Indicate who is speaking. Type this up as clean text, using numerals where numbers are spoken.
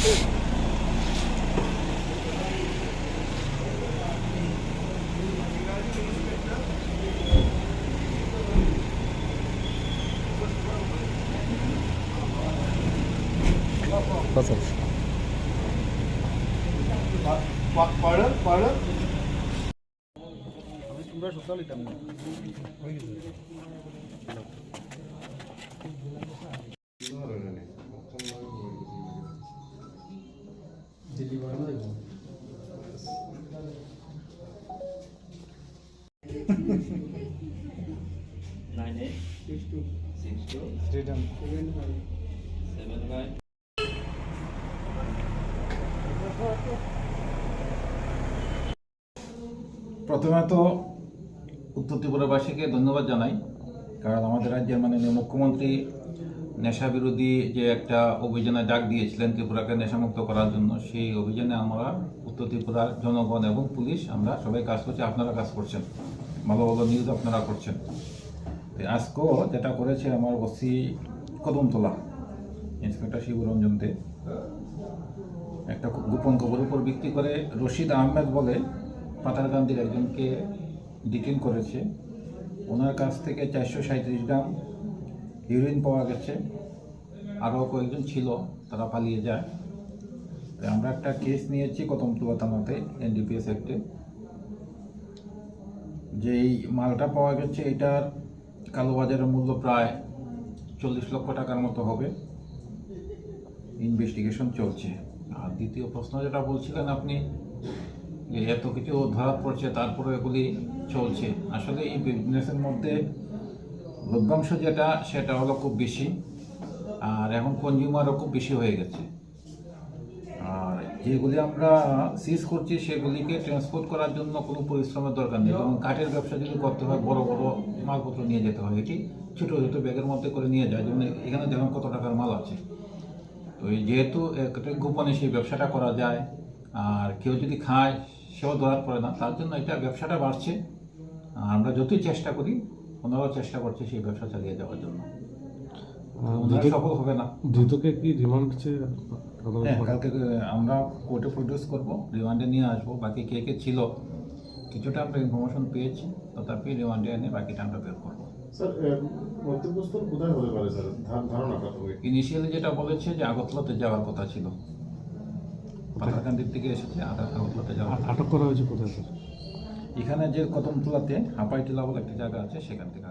Speaker 1: Pardon?
Speaker 2: তোমরা সকালে তেমন হয়ে গেছে দিল্লি বানানো দেখো
Speaker 3: 9862
Speaker 4: প্রথমে তো উত্তর ত্রিপুরাবাসীকে ধন্যবাদ জানাই, কারণ আমাদের রাজ্যের মাননীয় মুখ্যমন্ত্রী নেশা বিরোধী যে একটা অভিযানে ডাক দিয়েছিলেন ত্রিপুরাকে নেশামুক্ত করার জন্য, সেই অভিযানে আমরা উত্তর ত্রিপুরার জনগণ এবং পুলিশ আমরা সবাই কাজ করছি। আপনারা কাজ করছেন, ভালো ভালো নিউজ আপনারা করছেন। আজকেও যেটা করেছে আমার ওসি কদমতলা ইন্সপেক্টর শিবরঞ্জন দে, একটা গোপন খবরের উপর ভিত্তি করে রশিদ আহমেদ বলে পাতারকান্দির একজনকে ডিটেইন করেছে। ওনার কাছ থেকে 437 গ্রাম হিরোইন পাওয়া গেছে। আরও কয়েকজন ছিল, তারা পালিয়ে যায়। আমরা একটা কেস নিয়েছি কদমতলা থানাতে এনডিপিএস অ্যাক্টে। যেই মালটা পাওয়া গেছে এটার কালোবাজারের মূল্য প্রায় 40 লক্ষ টাকার মতো হবে। ইনভেস্টিগেশন চলছে। আর দ্বিতীয় প্রশ্ন যেটা বলছিলেন আপনি, যে এত কিছু ধরা পড়ছে তারপরে এগুলি চলছে, আসলে এই বিজনেসের মধ্যে লভ্যাংশ যেটা সেটা হলো খুব বেশি, আর এখন কনজিউমারও খুব বেশি হয়ে গেছে। আর যেগুলি আমরা সিজ করছি সেগুলিকে ট্রান্সপোর্ট করার জন্য কোনো পরিশ্রমের দরকার নেই। যেমন কাঠের ব্যবসা যদি করতে হয়, বড় বড় মালপত্র নিয়ে যেতে হয়, এটি ছোটো ছোটো ব্যাগের মধ্যে করে নিয়ে যায়। যেমন এখানে দেখুন কত টাকার মাল আছে। তো যেহেতু একটা গোপনে সেই ব্যবসাটা করা যায়, আর কেউ যদি খায় সেও ধরার পড়ে না, তার জন্য এটা ব্যবসাটা বাড়ছে। আমরা যতই চেষ্টা করি, ওনারাও চেষ্টা করছে সেই ব্যবসা চালিয়ে যাওয়ার জন্য। ওনারা সফল হবে না।
Speaker 2: ধৃতকে কি রিমান্ড
Speaker 4: কালকে আমরা কোর্টে প্রডিউস করবো, রিমান্ডে নিয়ে আসবো। বাকি কে কে ছিল কিছুটা আমরা ইনফরমেশন পেয়েছি, তথাপি রিমান্ডে এনে বাকিটা আমরা বের করবো। ইনিশিয়ালি যেটা বলেছে যে আগরতলাতে যাওয়ার কথা ছিল, পাতারকান্দির থেকে এসেছে আগরতলাতে যাওয়ার।
Speaker 2: আটক করা হয়েছে কোথায় স্যার?
Speaker 4: এখানে যে কদমতলাতে হাপাইটিলা বলে একটা জায়গা আছে, সেখান থেকে